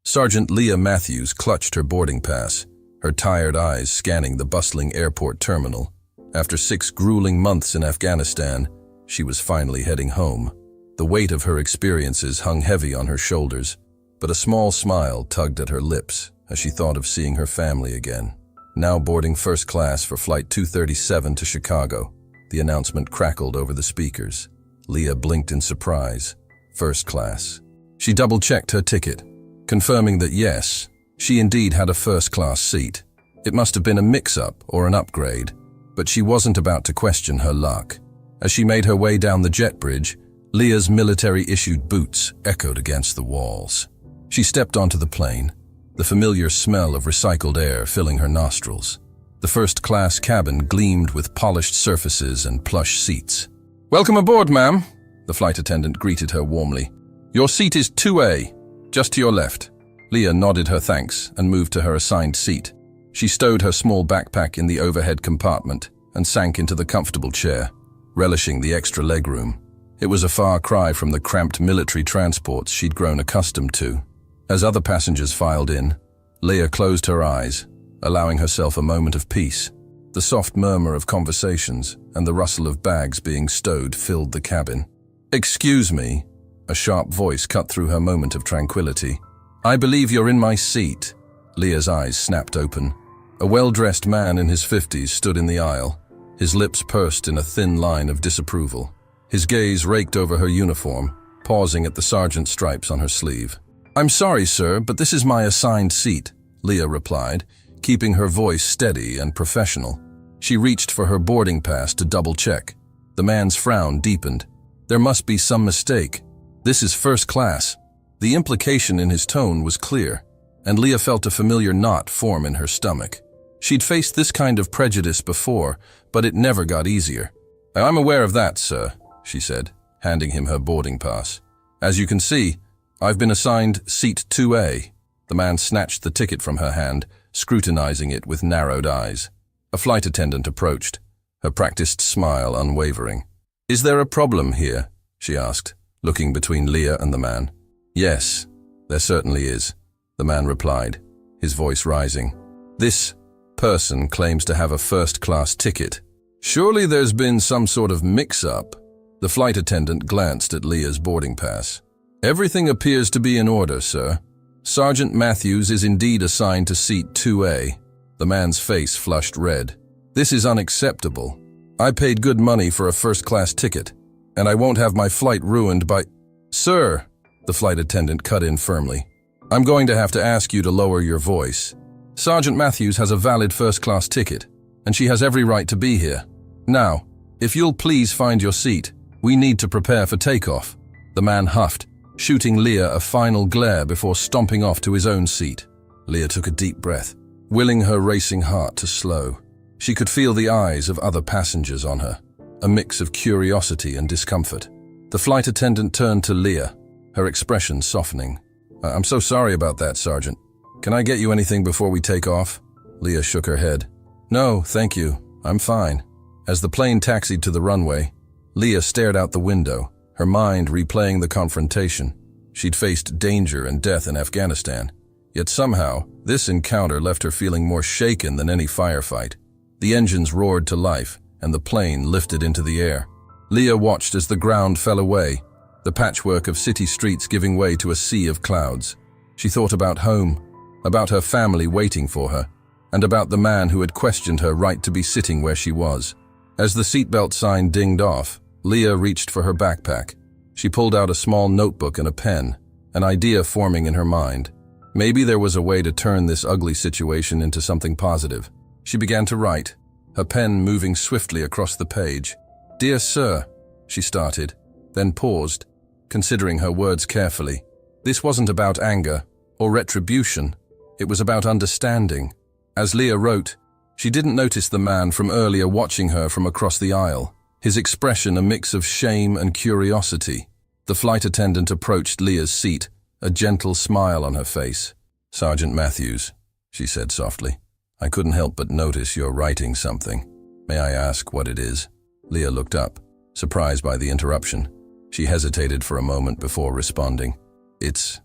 Sergeant Leah Matthews clutched her boarding pass, her tired eyes scanning the bustling airport terminal. After 6 grueling months in Afghanistan, she was finally heading home. The weight of her experiences hung heavy on her shoulders, but a small smile tugged at her lips as she thought of seeing her family again. Now boarding first class for Flight 237 to Chicago, the announcement crackled over the speakers. Leah blinked in surprise. First class. She double-checked her ticket, confirming that yes, she indeed had a first-class seat. It must have been a mix-up or an upgrade, but she wasn't about to question her luck. As she made her way down the jet bridge, Leah's military-issued boots echoed against the walls. She stepped onto the plane, the familiar smell of recycled air filling her nostrils. The first-class cabin gleamed with polished surfaces and plush seats. "Welcome aboard, ma'am," the flight attendant greeted her warmly. "Your seat is 2A, just to your left." Leah nodded her thanks and moved to her assigned seat. She stowed her small backpack in the overhead compartment and sank into the comfortable chair, relishing the extra legroom. It was a far cry from the cramped military transports she'd grown accustomed to. As other passengers filed in, Leah closed her eyes, allowing herself a moment of peace. The soft murmur of conversations and the rustle of bags being stowed filled the cabin. "Excuse me," a sharp voice cut through her moment of tranquility. "I believe you're in my seat." Leah's eyes snapped open. A well-dressed man in his 50s stood in the aisle, his lips pursed in a thin line of disapproval. His gaze raked over her uniform, pausing at the sergeant's stripes on her sleeve. "I'm sorry, sir, but this is my assigned seat," Leah replied, keeping her voice steady and professional. She reached for her boarding pass to double-check. The man's frown deepened. There must be some mistake. This is first class. The implication in his tone was clear, and Leah felt a familiar knot form in her stomach. She'd faced this kind of prejudice before, but it never got easier. "I'm aware of that, sir," she said, handing him her boarding pass. "As you can see, I've been assigned seat 2A. The man snatched the ticket from her hand, scrutinizing it with narrowed eyes. A flight attendant approached, her practiced smile unwavering. "Is there a problem here?" she asked, looking between Leah and the man. "Yes, there certainly is," the man replied, his voice rising. "This person claims to have a first-class ticket. Surely there's been some sort of mix-up." The flight attendant glanced at Leah's boarding pass. "Everything appears to be in order, sir. Sergeant Matthews is indeed assigned to seat 2A. The man's face flushed red. "This is unacceptable. I paid good money for a first-class ticket, and I won't have my flight ruined by—" "Sir," the flight attendant cut in firmly, "I'm going to have to ask you to lower your voice. Sergeant Matthews has a valid first-class ticket, and she has every right to be here. Now, if you'll please find your seat, we need to prepare for takeoff." The man huffed, shooting Leah a final glare before stomping off to his own seat. Leah took a deep breath, willing her racing heart to slow. She could feel the eyes of other passengers on her, a mix of curiosity and discomfort. The flight attendant turned to Leah, her expression softening. "I'm so sorry about that, Sergeant. Can I get you anything before we take off?" Leah shook her head. "No, thank you. I'm fine." As the plane taxied to the runway, Leah stared out the window, her mind replaying the confrontation. She'd faced danger and death in Afghanistan, yet somehow this encounter left her feeling more shaken than any firefight. The engines roared to life, and the plane lifted into the air. Leah watched as the ground fell away, the patchwork of city streets giving way to a sea of clouds. She thought about home, about her family waiting for her, and about the man who had questioned her right to be sitting where she was. As the seatbelt sign dinged off, Leah reached for her backpack. She pulled out a small notebook and a pen, an idea forming in her mind. Maybe there was a way to turn this ugly situation into something positive. She began to write, her pen moving swiftly across the page. "Dear Sir," she started, then paused, considering her words carefully. This wasn't about anger or retribution. It was about understanding. As Leah wrote, she didn't notice the man from earlier watching her from across the aisle, his expression a mix of shame and curiosity. The flight attendant approached Leah's seat, a gentle smile on her face. "Sergeant Matthews," she said softly, "I couldn't help but notice you're writing something. May I ask what it is?" Leah looked up, surprised by the interruption. She hesitated for a moment before responding. It's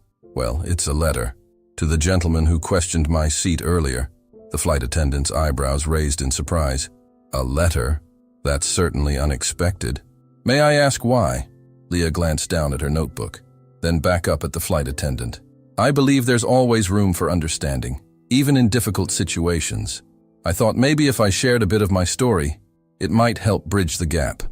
a letter. To the gentleman who questioned my seat earlier. The flight attendant's eyebrows raised in surprise. A letter? That's certainly unexpected. May I ask why? Leah glanced down at her notebook, then back up at the flight attendant. I believe there's always room for understanding, even in difficult situations. I thought maybe if I shared a bit of my story, it might help bridge the gap.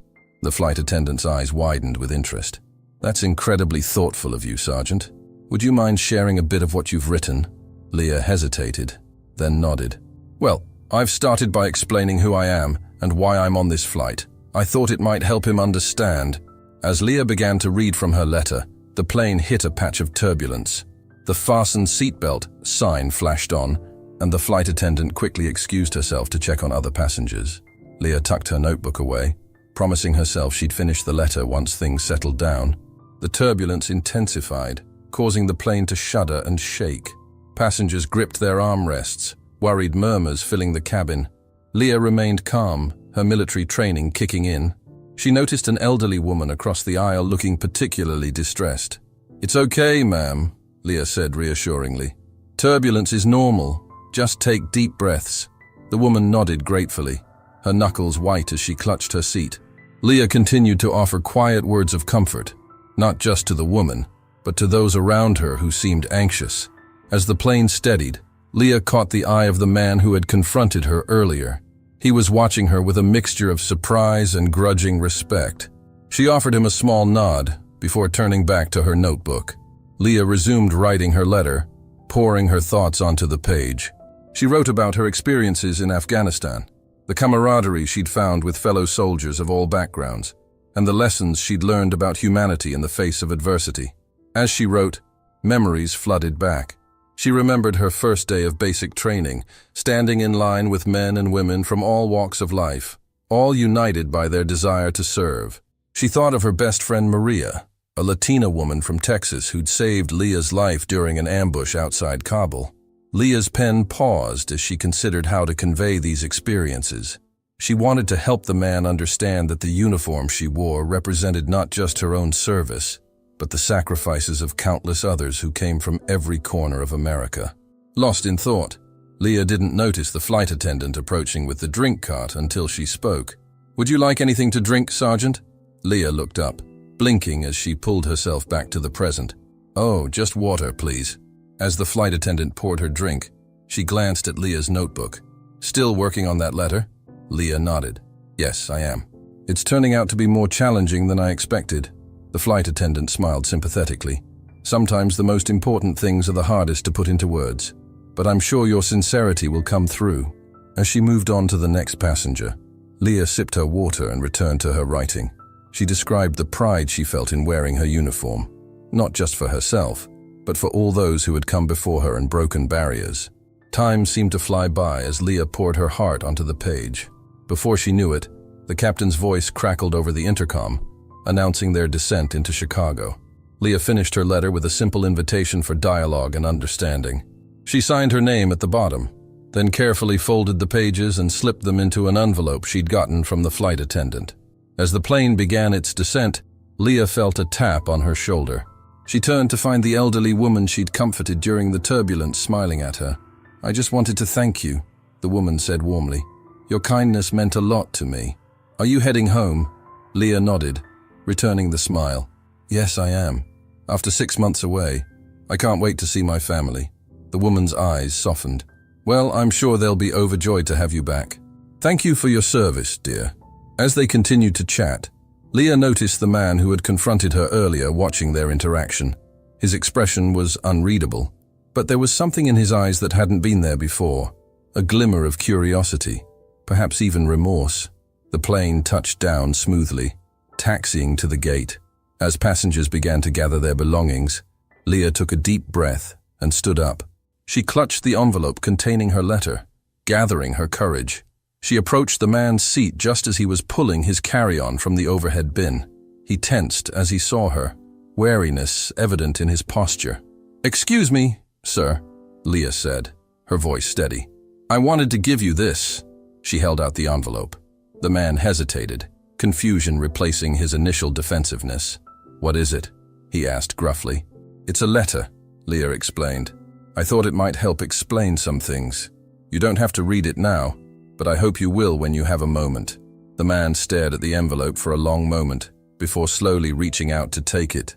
The flight attendant's eyes widened with interest. That's incredibly thoughtful of you, Sergeant. Would you mind sharing a bit of what you've written? Leah hesitated, then nodded. Well, I've started by explaining who I am and why I'm on this flight. I thought it might help him understand. As Leah began to read from her letter, the plane hit a patch of turbulence. The fasten seatbelt sign flashed on, and the flight attendant quickly excused herself to check on other passengers. Leah tucked her notebook away, promising herself she'd finish the letter once things settled down. The turbulence intensified, causing the plane to shudder and shake. Passengers gripped their armrests, worried murmurs filling the cabin. Leah remained calm, her military training kicking in. She noticed an elderly woman across the aisle looking particularly distressed. "It's okay, ma'am," Leah said reassuringly. "Turbulence is normal. Just take deep breaths." The woman nodded gratefully, her knuckles white as she clutched her seat. Leah continued to offer quiet words of comfort, not just to the woman, but to those around her who seemed anxious. As the plane steadied, Leah caught the eye of the man who had confronted her earlier. He was watching her with a mixture of surprise and grudging respect. She offered him a small nod before turning back to her notebook. Leah resumed writing her letter, pouring her thoughts onto the page. She wrote about her experiences in Afghanistan, the camaraderie she'd found with fellow soldiers of all backgrounds, and the lessons she'd learned about humanity in the face of adversity. As she wrote, memories flooded back. She remembered her first day of basic training, standing in line with men and women from all walks of life, all united by their desire to serve. She thought of her best friend Maria, a Latina woman from Texas who'd saved Leah's life during an ambush outside Kabul. Leah's pen paused as she considered how to convey these experiences. She wanted to help the man understand that the uniform she wore represented not just her own service, but the sacrifices of countless others who came from every corner of America. Lost in thought, Leah didn't notice the flight attendant approaching with the drink cart until she spoke. "Would you like anything to drink, Sergeant?" Leah looked up, blinking as she pulled herself back to the present. "Oh, just water, please." As the flight attendant poured her drink, she glanced at Leah's notebook. "Still working on that letter?" Leah nodded. "Yes, I am. It's turning out to be more challenging than I expected." The flight attendant smiled sympathetically. "Sometimes the most important things are the hardest to put into words, but I'm sure your sincerity will come through." As she moved on to the next passenger, Leah sipped her water and returned to her writing. She described the pride she felt in wearing her uniform, not just for herself, but for all those who had come before her and broken barriers. Time seemed to fly by as Leah poured her heart onto the page. Before she knew it, the captain's voice crackled over the intercom, announcing their descent into Chicago. Leah finished her letter with a simple invitation for dialogue and understanding. She signed her name at the bottom, then carefully folded the pages and slipped them into an envelope she'd gotten from the flight attendant. As the plane began its descent, Leah felt a tap on her shoulder. She turned to find the elderly woman she'd comforted during the turbulence smiling at her. "I just wanted to thank you," the woman said warmly. "Your kindness meant a lot to me." "Are you heading home?" Leah nodded, returning the smile. "Yes, I am. After 6 months away, I can't wait to see my family." The woman's eyes softened. "Well, I'm sure they'll be overjoyed to have you back. Thank you for your service, dear." As they continued to chat, Leah noticed the man who had confronted her earlier watching their interaction. His expression was unreadable, but there was something in his eyes that hadn't been there before, a glimmer of curiosity, perhaps even remorse. The plane touched down smoothly, taxiing to the gate. As passengers began to gather their belongings, Leah took a deep breath and stood up. She clutched the envelope containing her letter, gathering her courage. She approached the man's seat just as he was pulling his carry-on from the overhead bin. He tensed as he saw her, wariness evident in his posture. "Excuse me, sir," Leah said, her voice steady. "I wanted to give you this." She held out the envelope. The man hesitated, confusion replacing his initial defensiveness. "What is it?" he asked gruffly. "It's a letter," Leah explained. I thought it might help explain some things. You don't have to read it now, but I hope you will when you have a moment." The man stared at the envelope for a long moment, before slowly reaching out to take it.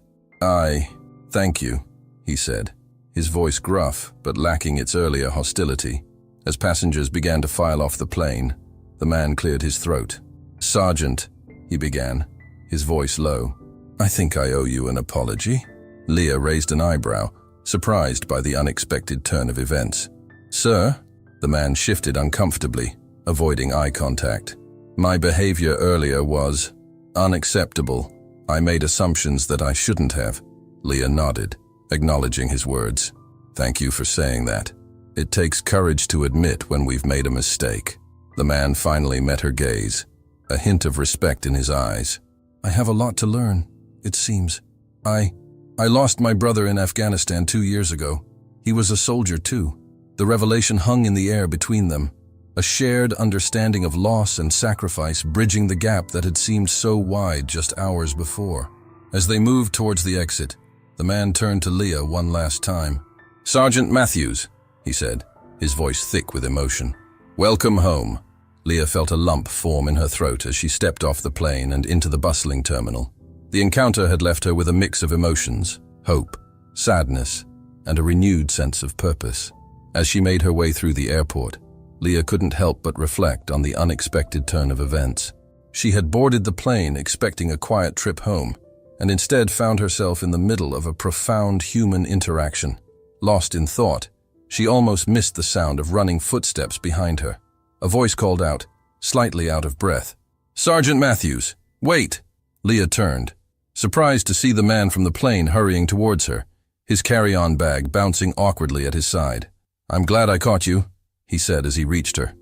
Thank you," he said, his voice gruff but lacking its earlier hostility. As passengers began to file off the plane, the man cleared his throat. "Sergeant," he began, his voice low. "I think I owe you an apology." Leah raised an eyebrow, surprised by the unexpected turn of events. "Sir?" The man shifted uncomfortably, avoiding eye contact. "My behavior earlier was unacceptable. I made assumptions that I shouldn't have." Leah nodded, acknowledging his words. "Thank you for saying that. It takes courage to admit when we've made a mistake." The man finally met her gaze, a hint of respect in his eyes. "I have a lot to learn, it seems. I lost my brother in Afghanistan 2 years ago. He was a soldier too. The revelation hung in the air between them, a shared understanding of loss and sacrifice bridging the gap that had seemed so wide just hours before." As they moved towards the exit, the man turned to Leah one last time. "Sergeant Matthews," he said, his voice thick with emotion. "Welcome home." Leah felt a lump form in her throat as she stepped off the plane and into the bustling terminal. The encounter had left her with a mix of emotions, hope, sadness, and a renewed sense of purpose. As she made her way through the airport, Leah couldn't help but reflect on the unexpected turn of events. She had boarded the plane expecting a quiet trip home, and instead found herself in the middle of a profound human interaction. Lost in thought, she almost missed the sound of running footsteps behind her. A voice called out, slightly out of breath, "Sergeant Matthews, wait!" Leah turned, surprised to see the man from the plane hurrying towards her, his carry-on bag bouncing awkwardly at his side. "I'm glad I caught you," he said as he reached her.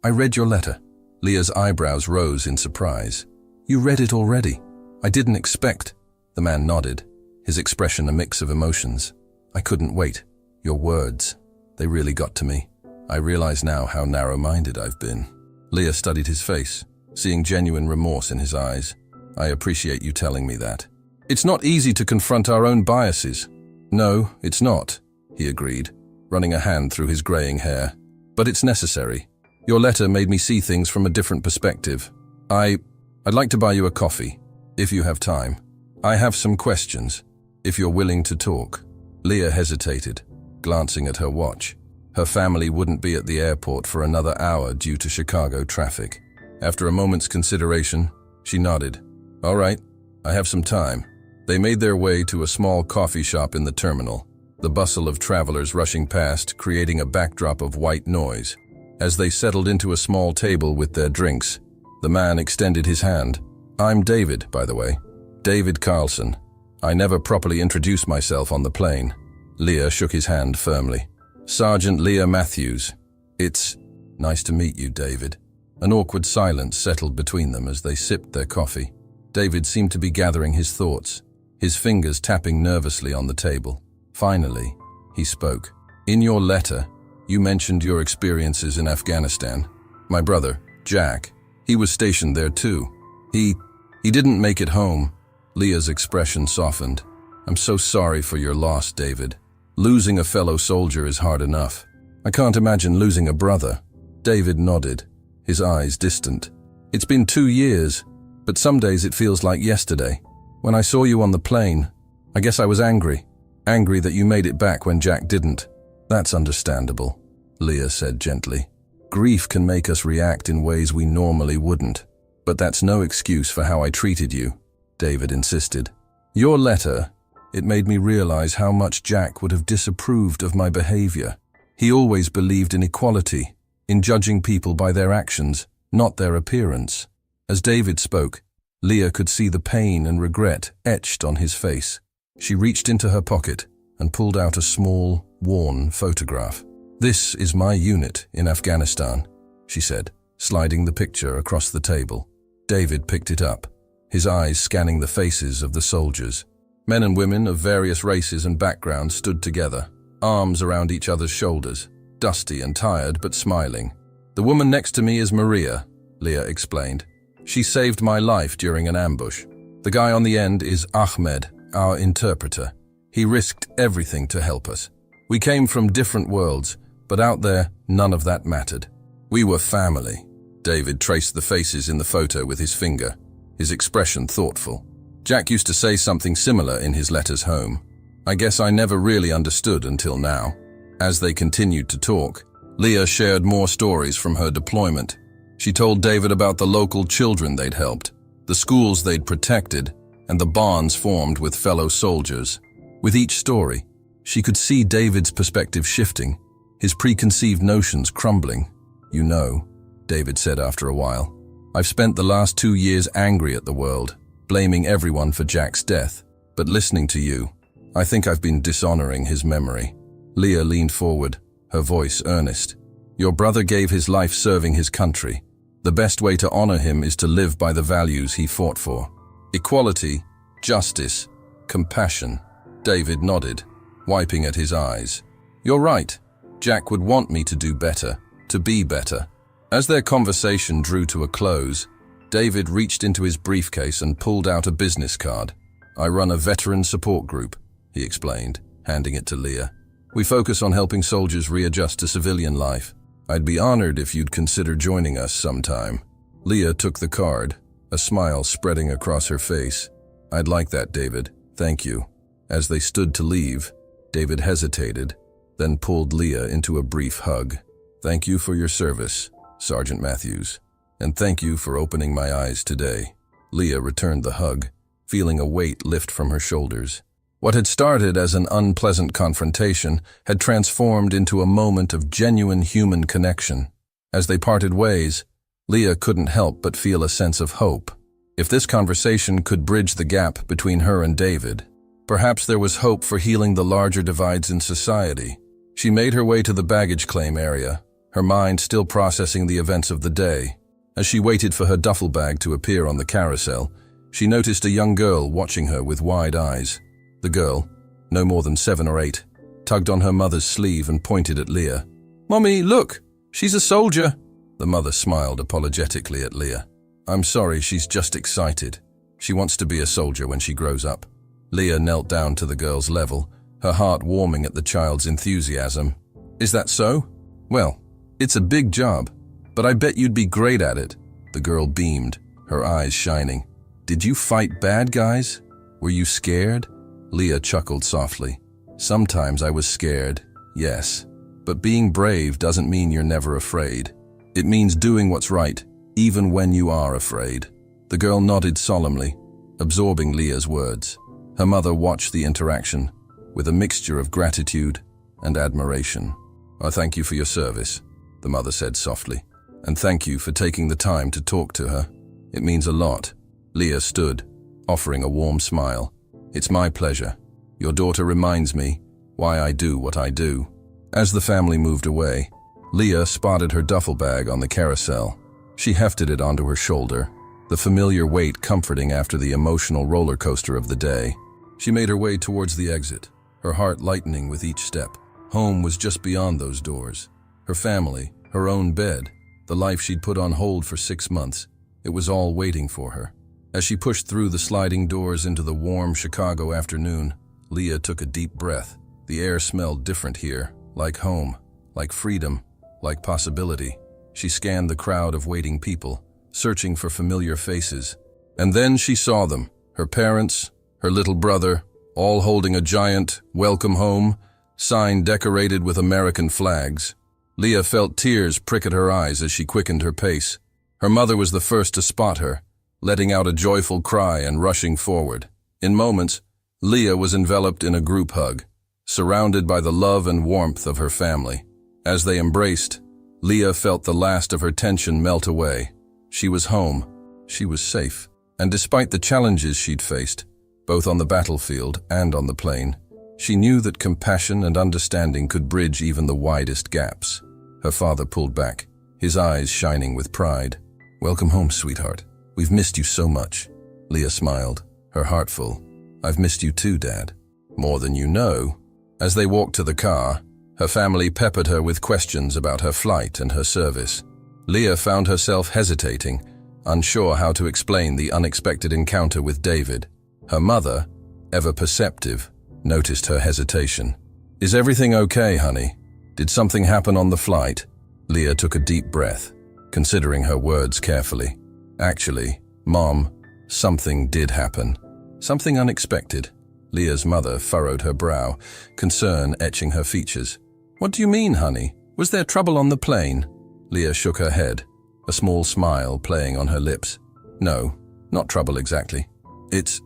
I read your letter." Leah's eyebrows rose in surprise. "You read it already? I didn't expect." The man nodded, his expression a mix of emotions. "I couldn't wait. Your words, they really got to me. I realize now how narrow-minded I've been." Leah studied his face, seeing genuine remorse in his eyes. "I appreciate you telling me that. It's not easy to confront our own biases." "No, it's not," he agreed, running a hand through his graying hair. "But it's necessary. Your letter made me see things from a different perspective. I'd like to buy you a coffee, if you have time. I have some questions, if you're willing to talk." Leah hesitated, glancing at her watch. Her family wouldn't be at the airport for another hour due to Chicago traffic. After a moment's consideration, she nodded. "All right, I have some time." They made their way to a small coffee shop in the terminal, the bustle of travelers rushing past creating a backdrop of white noise. As they settled into a small table with their drinks, the man extended his hand. "I'm David, by the way. David Carlson. I never properly introduced myself on the plane." Leah shook his hand firmly. "Sergeant Leah Matthews. It's nice to meet you, David." An awkward silence settled between them as they sipped their coffee. David seemed to be gathering his thoughts, his fingers tapping nervously on the table. Finally, he spoke. "In your letter, you mentioned your experiences in Afghanistan. My brother, Jack, he was stationed there too. He didn't make it home." Leah's expression softened. "I'm so sorry for your loss, David. Losing a fellow soldier is hard enough. I can't imagine losing a brother." David nodded, his eyes distant. "It's been 2 years, but some days it feels like yesterday. When I saw you on the plane, I guess I was angry. Angry that you made it back when Jack didn't." "That's understandable," Leah said gently. "Grief can make us react in ways we normally wouldn't. But that's no excuse for how I treated you," David insisted. "Your letter, it made me realize how much Jack would have disapproved of my behavior. He always believed in equality, in judging people by their actions, not their appearance." As David spoke, Leah could see the pain and regret etched on his face. She reached into her pocket and pulled out a small, worn photograph. "This is my unit in Afghanistan," she said, sliding the picture across the table. David picked it up, his eyes scanning the faces of the soldiers. Men and women of various races and backgrounds stood together, arms around each other's shoulders, dusty and tired but smiling. "The woman next to me is Maria," Leah explained. "She saved my life during an ambush. The guy on the end is Ahmed, our interpreter. He risked everything to help us. We came from different worlds, but out there, none of that mattered. We were family. David traced the faces in the photo with his finger, his expression thoughtful. Jack used to say something similar in his letters home. I guess I never really understood until now. As they continued to talk, Leah shared more stories from her deployment. She told David about the local children they'd helped, the schools they'd protected, and the bonds formed with fellow soldiers. With each story, she could see David's perspective shifting, his preconceived notions crumbling. You know, David said after a while, I've spent the last 2 years angry at the world, blaming everyone for Jack's death. But listening to you, I think I've been dishonoring his memory. Leah leaned forward, her voice earnest. Your brother gave his life serving his country. The best way to honor him is to live by the values he fought for. Equality, justice, compassion. David nodded, wiping at his eyes. You're right. Jack would want me to do better, to be better. As their conversation drew to a close, David reached into his briefcase and pulled out a business card. I run a veteran support group, he explained, handing it to Leah. We focus on helping soldiers readjust to civilian life. I'd be honored if you'd consider joining us sometime. Leah took the card, a smile spreading across her face. I'd like that, David. Thank you. As they stood to leave, David hesitated, then pulled Leah into a brief hug. Thank you for your service, Sergeant Matthews, and thank you for opening my eyes today. Leah returned the hug, feeling a weight lift from her shoulders. What had started as an unpleasant confrontation had transformed into a moment of genuine human connection. As they parted ways, Leah couldn't help but feel a sense of hope. If this conversation could bridge the gap between her and David, perhaps there was hope for healing the larger divides in society. She made her way to the baggage claim area, her mind still processing the events of the day. As she waited for her duffel bag to appear on the carousel, she noticed a young girl watching her with wide eyes. The girl, no more than 7 or 8, tugged on her mother's sleeve and pointed at Leah. Mommy, look! She's a soldier! The mother smiled apologetically at Leah. I'm sorry, she's just excited. She wants to be a soldier when she grows up. Leah knelt down to the girl's level, her heart warming at the child's enthusiasm. Is that so? Well, it's a big job, but I bet you'd be great at it. The girl beamed, her eyes shining. Did you fight bad guys? Were you scared? Leah chuckled softly. Sometimes I was scared, yes. But being brave doesn't mean you're never afraid. It means doing what's right, even when you are afraid. The girl nodded solemnly, absorbing Leah's words. Her mother watched the interaction with a mixture of gratitude and admiration. I thank you for your service, the mother said softly. And thank you for taking the time to talk to her. It means a lot. Leah stood, offering a warm smile. It's my pleasure. Your daughter reminds me why I do what I do. As the family moved away, Leah spotted her duffel bag on the carousel. She hefted it onto her shoulder, the familiar weight comforting after the emotional roller coaster of the day. She made her way towards the exit, her heart lightening with each step. Home was just beyond those doors. Her family, her own bed, the life she'd put on hold for 6 months. It was all waiting for her. As she pushed through the sliding doors into the warm Chicago afternoon, Leah took a deep breath. The air smelled different here, like home, like freedom, like possibility. She scanned the crowd of waiting people, searching for familiar faces. And then she saw them, her parents, her little brother, all holding a giant "Welcome Home" sign decorated with American flags. Leah felt tears prick at her eyes as she quickened her pace. Her mother was the first to spot her, letting out a joyful cry and rushing forward. In moments, Leah was enveloped in a group hug, surrounded by the love and warmth of her family. As they embraced, Leah felt the last of her tension melt away. She was home. She was safe. And despite the challenges she'd faced, both on the battlefield and on the plane, she knew that compassion and understanding could bridge even the widest gaps. Her father pulled back, his eyes shining with pride. Welcome home, sweetheart. We've missed you so much. Leah smiled, her heart full. I've missed you too, Dad. More than you know. As they walked to the car, her family peppered her with questions about her flight and her service. Leah found herself hesitating, unsure how to explain the unexpected encounter with David. Her mother, ever perceptive, noticed her hesitation. Is everything okay, honey? Did something happen on the flight? Leah took a deep breath, considering her words carefully. Actually, Mom, something did happen. Something unexpected. Leah's mother furrowed her brow, concern etching her features. What do you mean, honey? Was there trouble on the plane? Leah shook her head, a small smile playing on her lips. No, not trouble exactly. It's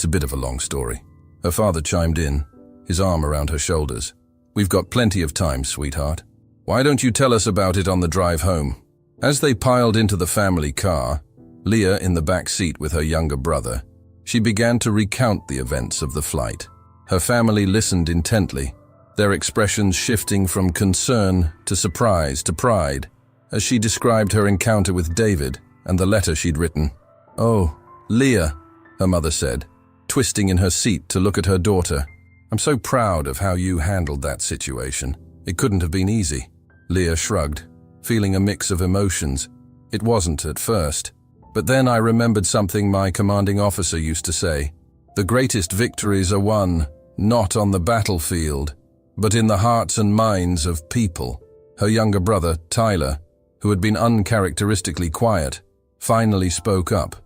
a bit of a long story. Her father chimed in, his arm around her shoulders. We've got plenty of time, sweetheart. Why don't you tell us about it on the drive home? As they piled into the family car, Leah in the back seat with her younger brother, she began to recount the events of the flight. Her family listened intently, their expressions shifting from concern to surprise to pride, as she described her encounter with David and the letter she'd written. Oh, Leah, her mother said, twisting in her seat to look at her daughter. I'm so proud of how you handled that situation. It couldn't have been easy. Leah shrugged, feeling a mix of emotions. It wasn't at first. But then I remembered something my commanding officer used to say. The greatest victories are won, not on the battlefield, but in the hearts and minds of people. Her younger brother, Tyler, who had been uncharacteristically quiet, finally spoke up.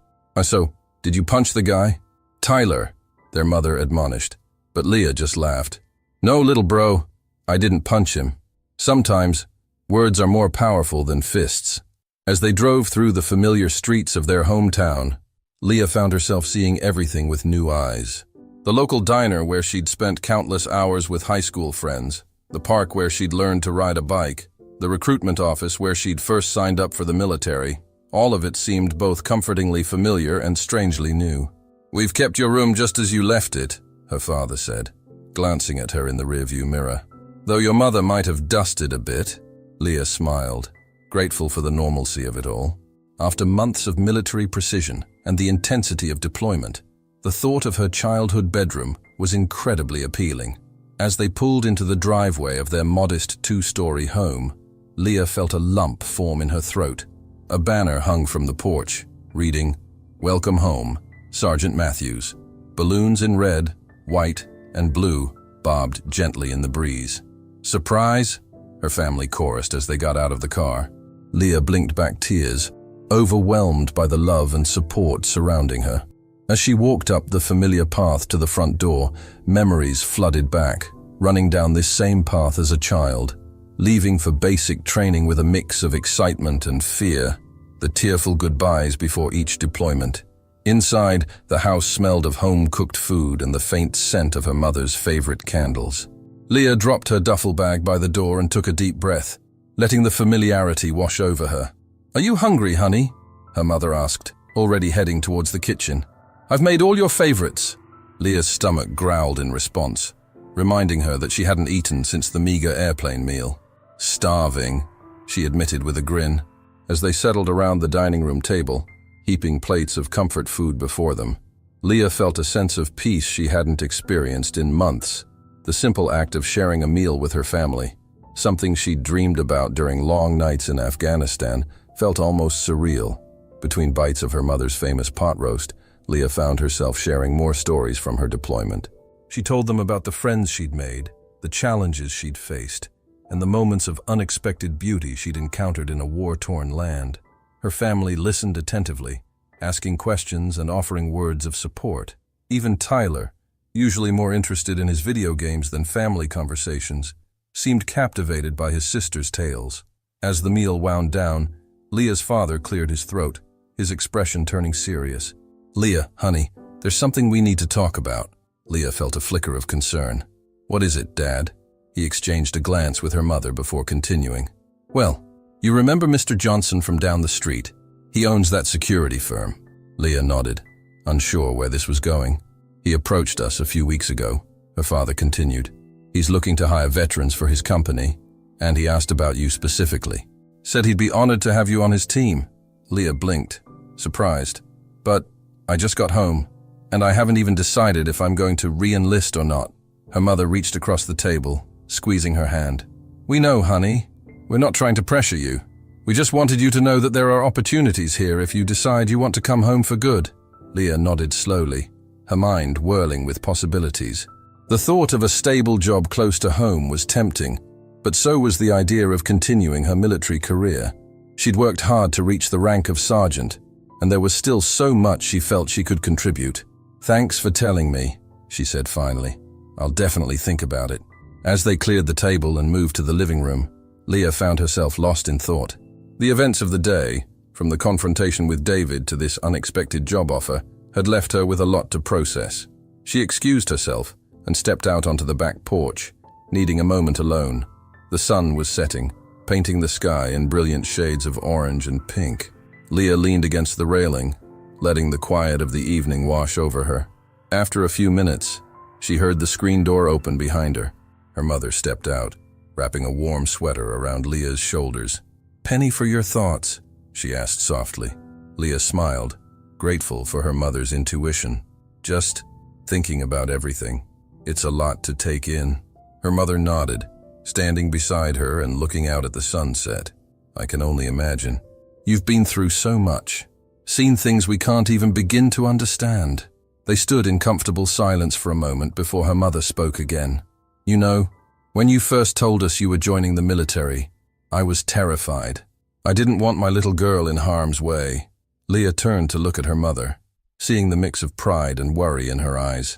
So, did you punch the guy? Tyler, their mother admonished. But Leah just laughed. No, little bro, I didn't punch him. Sometimes, words are more powerful than fists. As they drove through the familiar streets of their hometown, Leah found herself seeing everything with new eyes. The local diner where she'd spent countless hours with high school friends, the park where she'd learned to ride a bike, the recruitment office where she'd first signed up for the military, all of it seemed both comfortingly familiar and strangely new. We've kept your room just as you left it, her father said, glancing at her in the rearview mirror. Though your mother might have dusted a bit, Leah smiled, grateful for the normalcy of it all. After months of military precision and the intensity of deployment, the thought of her childhood bedroom was incredibly appealing. As they pulled into the driveway of their modest two-story home, Leah felt a lump form in her throat. A banner hung from the porch, reading, "Welcome home, Sergeant Matthews." Balloons in red, white, and blue bobbed gently in the breeze. Surprise? Her family chorused as they got out of the car. Leah blinked back tears, overwhelmed by the love and support surrounding her. As she walked up the familiar path to the front door, memories flooded back, running down this same path as a child, leaving for basic training with a mix of excitement and fear, the tearful goodbyes before each deployment. Inside, the house smelled of home-cooked food and the faint scent of her mother's favorite candles. Leah dropped her duffel bag by the door and took a deep breath, letting the familiarity wash over her. "Are you hungry, honey?" her mother asked, already heading towards the kitchen. "I've made all your favorites." Leah's stomach growled in response, reminding her that she hadn't eaten since the meager airplane meal. "Starving," she admitted with a grin. As they settled around the dining room table, heaping plates of comfort food before them, Leah felt a sense of peace she hadn't experienced in months. The simple act of sharing a meal with her family, something she'd dreamed about during long nights in Afghanistan, felt almost surreal. Between bites of her mother's famous pot roast, Leah found herself sharing more stories from her deployment. She told them about the friends she'd made, the challenges she'd faced, and the moments of unexpected beauty she'd encountered in a war-torn land. Her family listened attentively, asking questions and offering words of support. Even Tyler, usually more interested in his video games than family conversations, seemed captivated by his sister's tales. As the meal wound down, Leah's father cleared his throat, his expression turning serious. "Leah, honey, there's something we need to talk about." Leah felt a flicker of concern. "What is it, Dad?" He exchanged a glance with her mother before continuing. "Well, you remember Mr. Johnson from down the street? He owns that security firm." Leah nodded, unsure where this was going. "He approached us a few weeks ago," her father continued. "He's looking to hire veterans for his company, and he asked about you specifically. Said he'd be honored to have you on his team." Leah blinked, surprised. "But I just got home, and I haven't even decided if I'm going to re-enlist or not." Her mother reached across the table, squeezing her hand. "We know, honey. We're not trying to pressure you. We just wanted you to know that there are opportunities here if you decide you want to come home for good." Leah nodded slowly, her mind whirling with possibilities. The thought of a stable job close to home was tempting, but so was the idea of continuing her military career. She'd worked hard to reach the rank of sergeant, and there was still so much she felt she could contribute. "Thanks for telling me," she said finally. "I'll definitely think about it." As they cleared the table and moved to the living room, Leah found herself lost in thought. The events of the day, from the confrontation with David to this unexpected job offer, had left her with a lot to process. She excused herself and stepped out onto the back porch, needing a moment alone. The sun was setting, painting the sky in brilliant shades of orange and pink. Leah leaned against the railing, letting the quiet of the evening wash over her. After a few minutes, she heard the screen door open behind her. Her mother stepped out, wrapping a warm sweater around Leah's shoulders. "Penny, for your thoughts?" she asked softly. Leah smiled, grateful for her mother's intuition. "Just thinking about everything. It's a lot to take in." Her mother nodded, standing beside her and looking out at the sunset. "I can only imagine. You've been through so much, seen things we can't even begin to understand." They stood in comfortable silence for a moment before her mother spoke again. "You know, when you first told us you were joining the military, I was terrified. I didn't want my little girl in harm's way." Leah turned to look at her mother, seeing the mix of pride and worry in her eyes.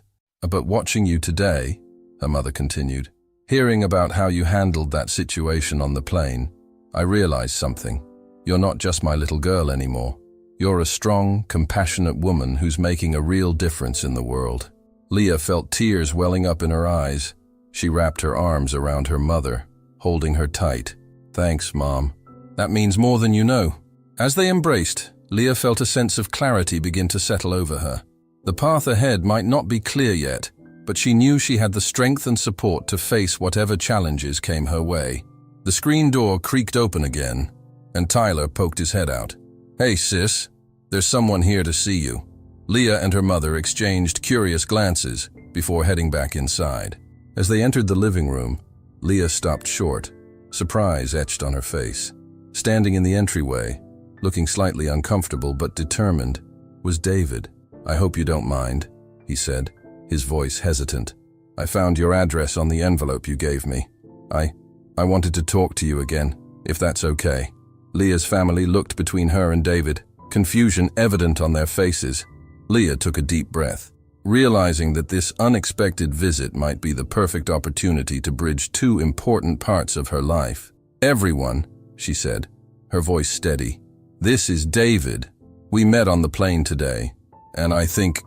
"But watching you today," her mother continued, "hearing about how you handled that situation on the plane, I realized something. You're not just my little girl anymore. You're a strong, compassionate woman who's making a real difference in the world." Leah felt tears welling up in her eyes. She wrapped her arms around her mother, holding her tight. "Thanks, Mom. That means more than you know." As they embraced, Leah felt a sense of clarity begin to settle over her. The path ahead might not be clear yet, but she knew she had the strength and support to face whatever challenges came her way. The screen door creaked open again, and Tyler poked his head out. "Hey, sis, there's someone here to see you." Leah and her mother exchanged curious glances before heading back inside. As they entered the living room, Leah stopped short, surprise etched on her face. Standing in the entryway, looking slightly uncomfortable but determined, was David. "I hope you don't mind," he said, his voice hesitant. "I found your address on the envelope you gave me. I wanted to talk to you again, if that's okay." Leah's family looked between her and David, confusion evident on their faces. Leah took a deep breath, realizing that this unexpected visit might be the perfect opportunity to bridge two important parts of her life. "Everyone," she said, her voice steady, "this is David. We met on the plane today, and I think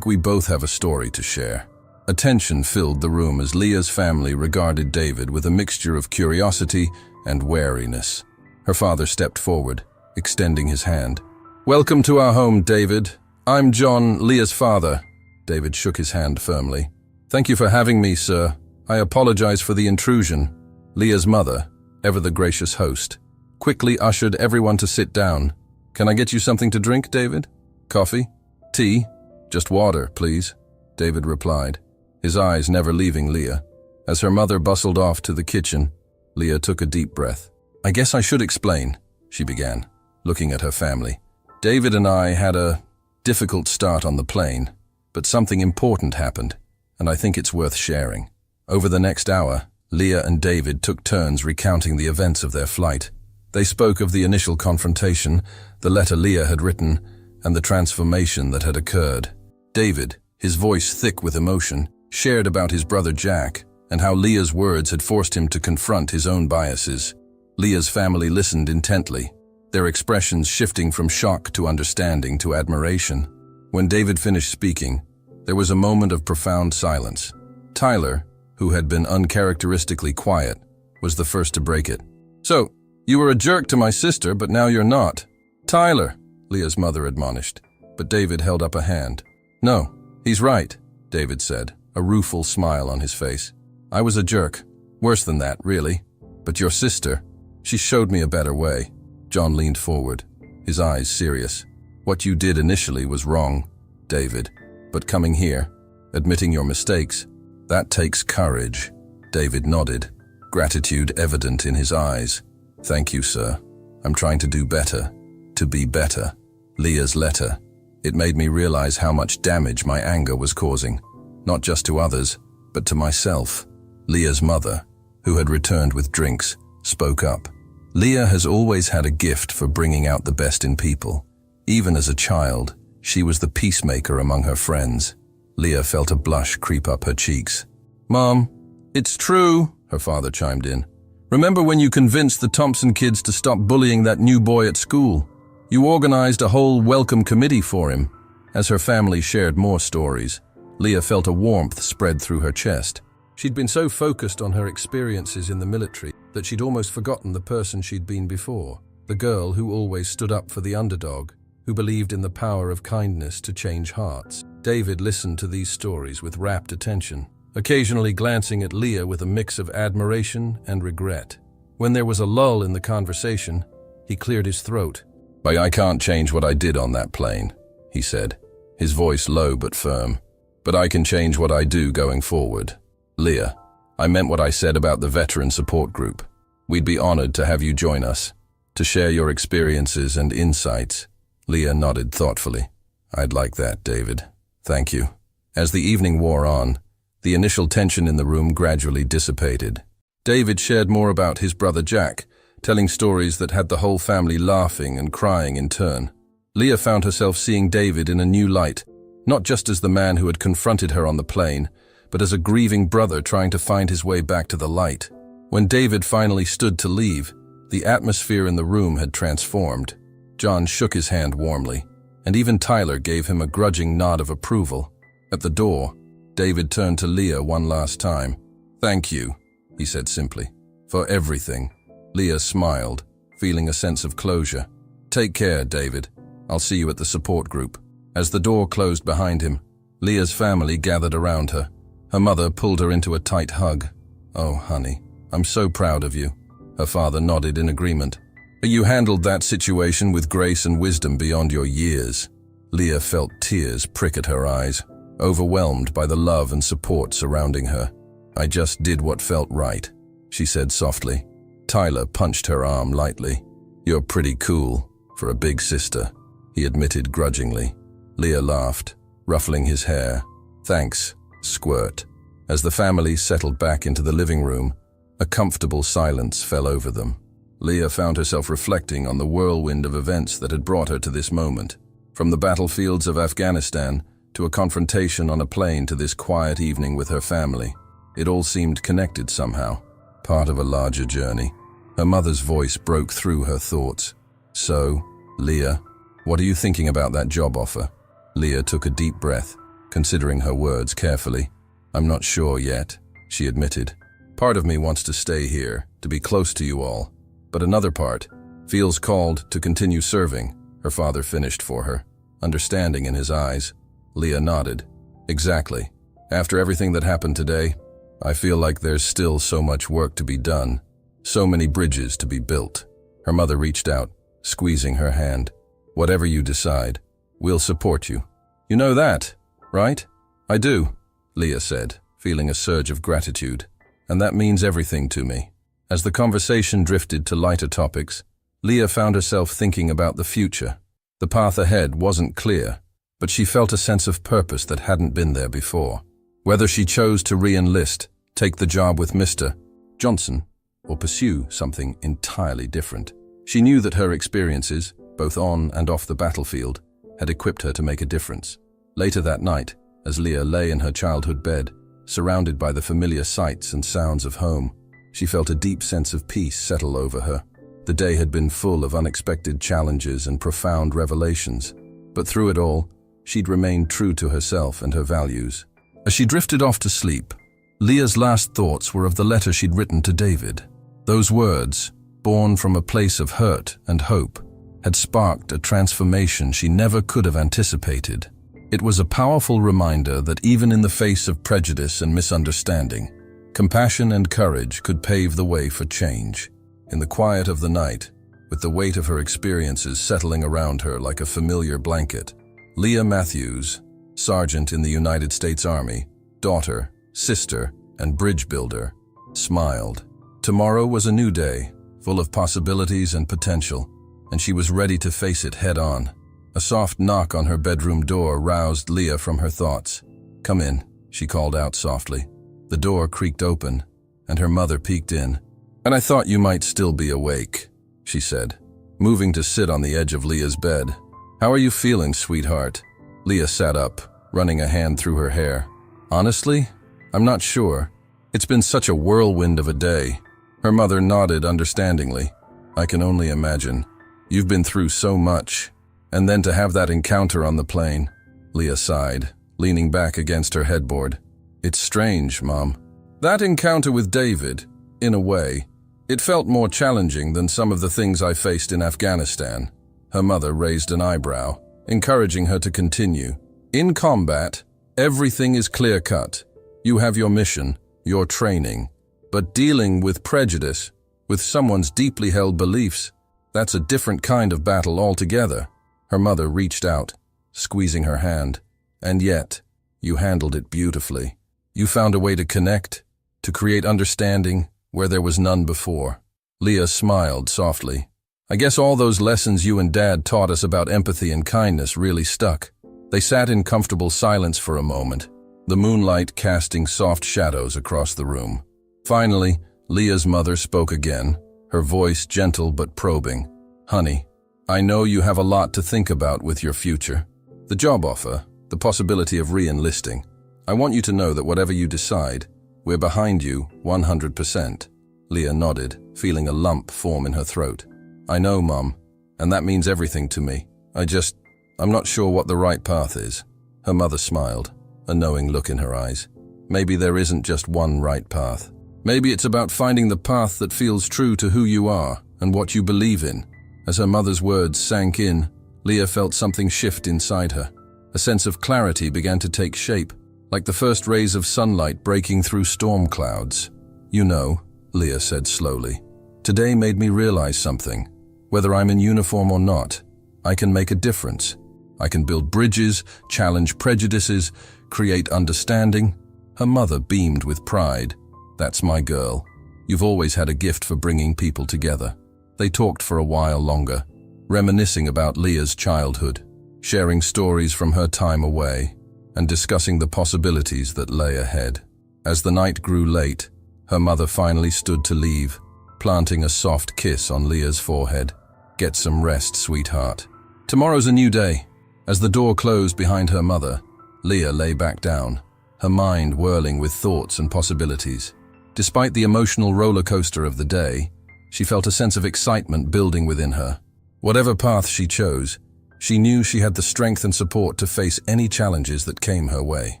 we both have a story to share." A tension filled the room as Leah's family regarded David with a mixture of curiosity and wariness. Her father stepped forward, extending his hand. "Welcome to our home, David. I'm John, Leah's father." David shook his hand firmly. "Thank you for having me, sir. I apologize for the intrusion." Leah's mother, ever the gracious host, quickly ushered everyone to sit down. "Can I get you something to drink, David? Coffee? Tea? Just water, please," David replied, his eyes never leaving Leah. As her mother bustled off to the kitchen, Leah took a deep breath. "I guess I should explain," she began, looking at her family. "David and I had a difficult start on the plane, but something important happened, and I think it's worth sharing." Over the next hour, Leah and David took turns recounting the events of their flight. They spoke of the initial confrontation, the letter Leah had written, and the transformation that had occurred. David, his voice thick with emotion, shared about his brother Jack and how Leah's words had forced him to confront his own biases. Leah's family listened intently, their expressions shifting from shock to understanding to admiration. When David finished speaking, there was a moment of profound silence. Tyler, who had been uncharacteristically quiet, was the first to break it. "So, you were a jerk to my sister, but now you're not." "Tyler," Leah's mother admonished, but David held up a hand. "No, he's right," David said, a rueful smile on his face. "I was a jerk. Worse than that, really. But your sister, she showed me a better way." John leaned forward, his eyes serious. "What you did initially was wrong, David. But coming here, admitting your mistakes, that takes courage." David nodded, gratitude evident in his eyes. "Thank you, sir. I'm trying to do better, to be better." Leah's letter. It made me realize how much damage my anger was causing, not just to others, but to myself. Leah's mother, who had returned with drinks, spoke up. Leah has always had a gift for bringing out the best in people. Even as a child, she was the peacemaker among her friends. Leah felt a blush creep up her cheeks. "Mom, it's true," her father chimed in. "Remember when you convinced the Thompson kids to stop bullying that new boy at school? You organized a whole welcome committee for him." As her family shared more stories, Leah felt a warmth spread through her chest. She'd been so focused on her experiences in the military that she'd almost forgotten the person she'd been before, the girl who always stood up for the underdog, who believed in the power of kindness to change hearts. David listened to these stories with rapt attention, occasionally glancing at Leah with a mix of admiration and regret. When there was a lull in the conversation, he cleared his throat. "I can't change what I did on that plane," he said, his voice low but firm. "But I can change what I do going forward. Leah, I meant what I said about the veteran support group. We'd be honored to have you join us, to share your experiences and insights." Leah nodded thoughtfully. "I'd like that, David. Thank you." As the evening wore on, the initial tension in the room gradually dissipated. David shared more about his brother Jack, telling stories that had the whole family laughing and crying in turn. Leah found herself seeing David in a new light, not just as the man who had confronted her on the plane, but as a grieving brother trying to find his way back to the light. When David finally stood to leave, the atmosphere in the room had transformed. John shook his hand warmly, and even Tyler gave him a grudging nod of approval. At the door, David turned to Leah one last time. "Thank you," he said simply, "for everything." Leah smiled, feeling a sense of closure. "Take care, David. I'll see you at the support group." As the door closed behind him, Leah's family gathered around her. Her mother pulled her into a tight hug. "Oh, honey, I'm so proud of you." Her father nodded in agreement. "You handled that situation with grace and wisdom beyond your years." Leah felt tears prick at her eyes, overwhelmed by the love and support surrounding her. "I just did what felt right," she said softly. Tyler punched her arm lightly. "You're pretty cool for a big sister," he admitted grudgingly. Leah laughed, ruffling his hair. "Thanks, Squirt." As the family settled back into the living room, a comfortable silence fell over them. Leah found herself reflecting on the whirlwind of events that had brought her to this moment. From the battlefields of Afghanistan to a confrontation on a plane to this quiet evening with her family. It all seemed connected somehow, part of a larger journey. Her mother's voice broke through her thoughts. "So, Leah, what are you thinking about that job offer?" Leah took a deep breath, considering her words carefully. "I'm not sure yet," she admitted. "Part of me wants to stay here, to be close to you all. But another part feels called to continue serving," her father finished for her, understanding in his eyes. Leah nodded. "Exactly. After everything that happened today, I feel like there's still so much work to be done, so many bridges to be built." Her mother reached out, squeezing her hand. "Whatever you decide, we'll support you. You know that, right?" "I do," Leah said, feeling a surge of gratitude. "And that means everything to me." As the conversation drifted to lighter topics, Leah found herself thinking about the future. The path ahead wasn't clear, but she felt a sense of purpose that hadn't been there before. Whether she chose to re-enlist, take the job with Mr. Johnson, or pursue something entirely different, she knew that her experiences, both on and off the battlefield, had equipped her to make a difference. Later that night, as Leah lay in her childhood bed, surrounded by the familiar sights and sounds of home, she felt a deep sense of peace settle over her. The day had been full of unexpected challenges and profound revelations, but through it all, she'd remained true to herself and her values. As she drifted off to sleep, Leah's last thoughts were of the letter she'd written to David. Those words, born from a place of hurt and hope, had sparked a transformation she never could have anticipated. It was a powerful reminder that even in the face of prejudice and misunderstanding, compassion and courage could pave the way for change. In the quiet of the night, with the weight of her experiences settling around her like a familiar blanket, Leah Matthews, sergeant in the United States Army, daughter, sister, and bridge builder, smiled. Tomorrow was a new day, full of possibilities and potential, and she was ready to face it head-on. A soft knock on her bedroom door roused Leah from her thoughts. "Come in," she called out softly. The door creaked open, and her mother peeked in. "And I thought you might still be awake," she said, moving to sit on the edge of Leah's bed. "How are you feeling, sweetheart?" Leah sat up, running a hand through her hair. "Honestly, I'm not sure. It's been such a whirlwind of a day." Her mother nodded understandingly. "I can only imagine. You've been through so much. And then to have that encounter on the plane." Leah sighed, leaning back against her headboard. "It's strange, Mom. That encounter with David, in a way, it felt more challenging than some of the things I faced in Afghanistan." Her mother raised an eyebrow, encouraging her to continue. "In combat, everything is clear-cut. You have your mission, your training. But dealing with prejudice, with someone's deeply held beliefs, that's a different kind of battle altogether." Her mother reached out, squeezing her hand. "And yet, you handled it beautifully. You found a way to connect, to create understanding where there was none before." Leah smiled softly. "I guess all those lessons you and Dad taught us about empathy and kindness really stuck." They sat in comfortable silence for a moment, the moonlight casting soft shadows across the room. Finally, Leah's mother spoke again, her voice gentle but probing. "Honey, I know you have a lot to think about with your future. The job offer, the possibility of re-enlisting. I want you to know that whatever you decide, we're behind you 100%. Leah nodded, feeling a lump form in her throat. "I know, Mom, and that means everything to me. I'm not sure what the right path is." Her mother smiled, a knowing look in her eyes. "Maybe there isn't just one right path. Maybe it's about finding the path that feels true to who you are and what you believe in." As her mother's words sank in, Leah felt something shift inside her. A sense of clarity began to take shape, like the first rays of sunlight breaking through storm clouds. "You know," Leah said slowly, "today made me realize something. Whether I'm in uniform or not, I can make a difference. I can build bridges, challenge prejudices, create understanding." Her mother beamed with pride. "That's my girl. You've always had a gift for bringing people together." They talked for a while longer, reminiscing about Leah's childhood, sharing stories from her time away, and discussing the possibilities that lay ahead. As the night grew late, her mother finally stood to leave, planting a soft kiss on Leah's forehead. "Get some rest, sweetheart. Tomorrow's a new day." As the door closed behind her mother, Leah lay back down, her mind whirling with thoughts and possibilities. Despite the emotional roller coaster of the day, she felt a sense of excitement building within her. Whatever path she chose, she knew she had the strength and support to face any challenges that came her way.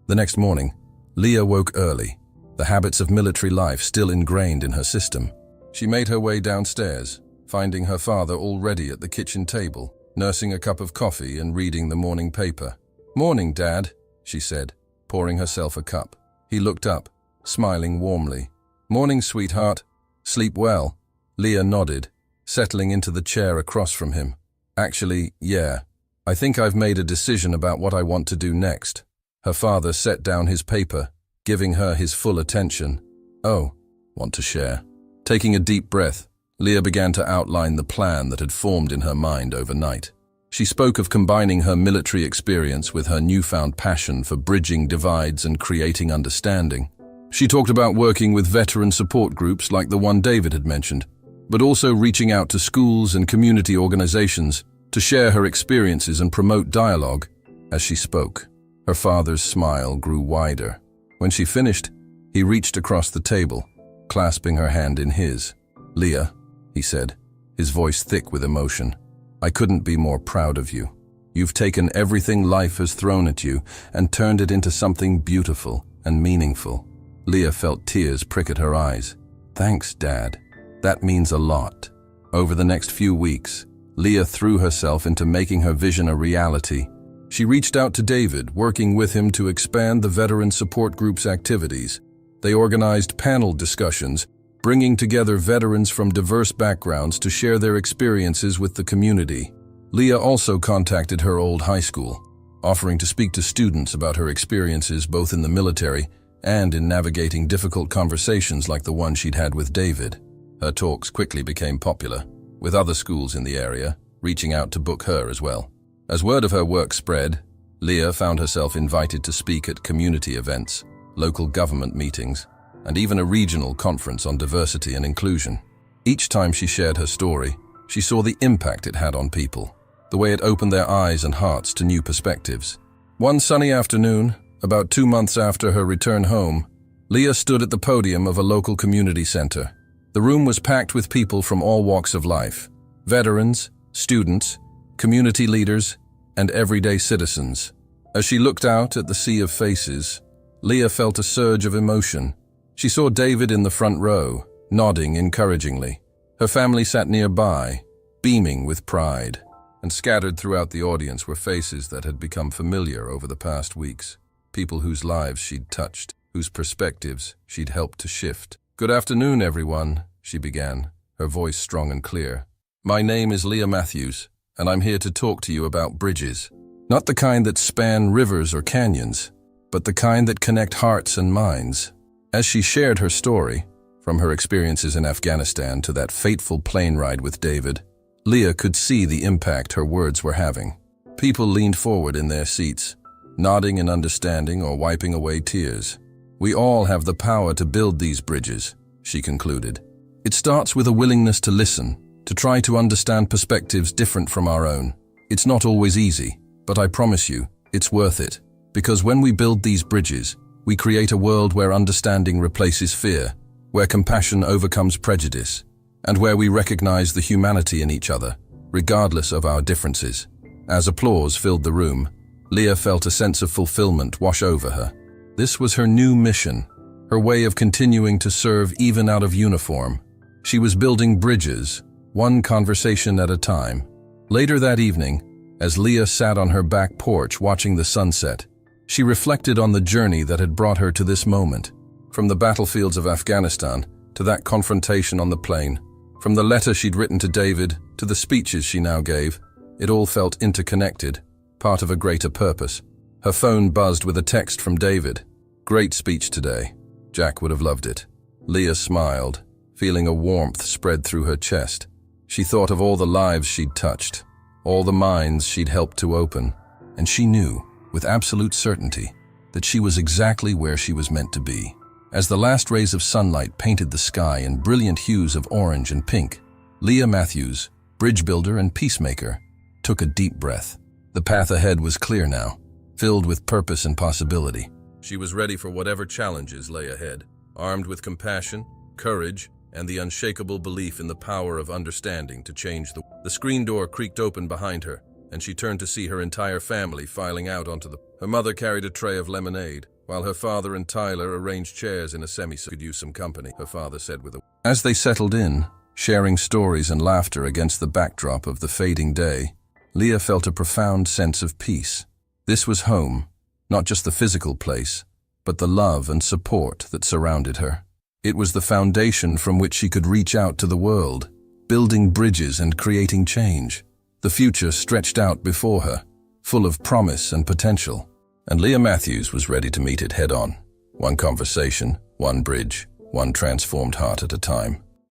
The next morning, Leah woke early, the habits of military life still ingrained in her system. She made her way downstairs, finding her father already at the kitchen table, nursing a cup of coffee and reading the morning paper. "Morning, Dad," she said, pouring herself a cup. He looked up, smiling warmly. "Morning, sweetheart. Sleep well?" Leah nodded, settling into the chair across from him. "Actually, yeah. I think I've made a decision about what I want to do next." Her father set down his paper, giving her his full attention. "Oh, want to share?" Taking a deep breath, Leah began to outline the plan that had formed in her mind overnight. She spoke of combining her military experience with her newfound passion for bridging divides and creating understanding. She talked about working with veteran support groups like the one David had mentioned, but also reaching out to schools and community organizations to share her experiences and promote dialogue. As she spoke, her father's smile grew wider. When she finished, he reached across the table, clasping her hand in his. "Leah," he said, his voice thick with emotion, "I couldn't be more proud of you. You've taken everything life has thrown at you and turned it into something beautiful and meaningful." Leah felt tears prick at her eyes. "Thanks, Dad. That means a lot." Over the next few weeks, Leah threw herself into making her vision a reality. She reached out to David, working with him to expand the veteran support group's activities. They organized panel discussions, bringing together veterans from diverse backgrounds to share their experiences with the community. Leah also contacted her old high school, offering to speak to students about her experiences both in the military and in navigating difficult conversations like the one she'd had with David. Her talks quickly became popular, with other schools in the area reaching out to book her as well. As word of her work spread, Leah found herself invited to speak at community events, local government meetings, and even a regional conference on diversity and inclusion. Each time she shared her story, she saw the impact it had on people, the way it opened their eyes and hearts to new perspectives. One sunny afternoon, about 2 months after her return home, Leah stood at the podium of a local community center. The room was packed with people from all walks of life: veterans, students, community leaders, and everyday citizens. As she looked out at the sea of faces, Leah felt a surge of emotion. She saw David in the front row, nodding encouragingly. Her family sat nearby, beaming with pride, and scattered throughout the audience were faces that had become familiar over the past weeks. People whose lives she'd touched, whose perspectives she'd helped to shift. "Good afternoon, everyone," she began, her voice strong and clear. "My name is Leah Matthews, and I'm here to talk to you about bridges. Not the kind that span rivers or canyons, but the kind that connect hearts and minds." As she shared her story, from her experiences in Afghanistan to that fateful plane ride with David, Leah could see the impact her words were having. People leaned forward in their seats, nodding in understanding or wiping away tears. "We all have the power to build these bridges," she concluded. "It starts with a willingness to listen, to try to understand perspectives different from our own. It's not always easy, but I promise you, it's worth it. Because when we build these bridges, we create a world where understanding replaces fear, where compassion overcomes prejudice, and where we recognize the humanity in each other, regardless of our differences." As applause filled the room, Leah felt a sense of fulfillment wash over her. This was her new mission, her way of continuing to serve even out of uniform. She was building bridges, one conversation at a time. Later that evening, as Leah sat on her back porch watching the sunset, she reflected on the journey that had brought her to this moment. From the battlefields of Afghanistan to that confrontation on the plane, from the letter she'd written to David to the speeches she now gave, it all felt interconnected, part of a greater purpose. Her phone buzzed with a text from David. "Great speech today. Jack would have loved it." Leah smiled, feeling a warmth spread through her chest. She thought of all the lives she'd touched, all the minds she'd helped to open, and she knew, with absolute certainty, that she was exactly where she was meant to be. As the last rays of sunlight painted the sky in brilliant hues of orange and pink, Leah Matthews, bridge builder and peacemaker, took a deep breath. The path ahead was clear now, filled with purpose and possibility. She was ready for whatever challenges lay ahead, armed with compassion, courage, and the unshakable belief in the power of understanding to change the... The screen door creaked open behind her, and she turned to see her entire family filing out onto the... Her mother carried a tray of lemonade, while her father and Tyler arranged chairs in a semicircle. "Could use some company," her father said with a... As they settled in, sharing stories and laughter against the backdrop of the fading day, Leah felt a profound sense of peace. This was home, not just the physical place, but the love and support that surrounded her. It was the foundation from which she could reach out to the world, building bridges and creating change. The future stretched out before her, full of promise and potential, and Leah Matthews was ready to meet it head-on. One conversation, one bridge, one transformed heart at a time.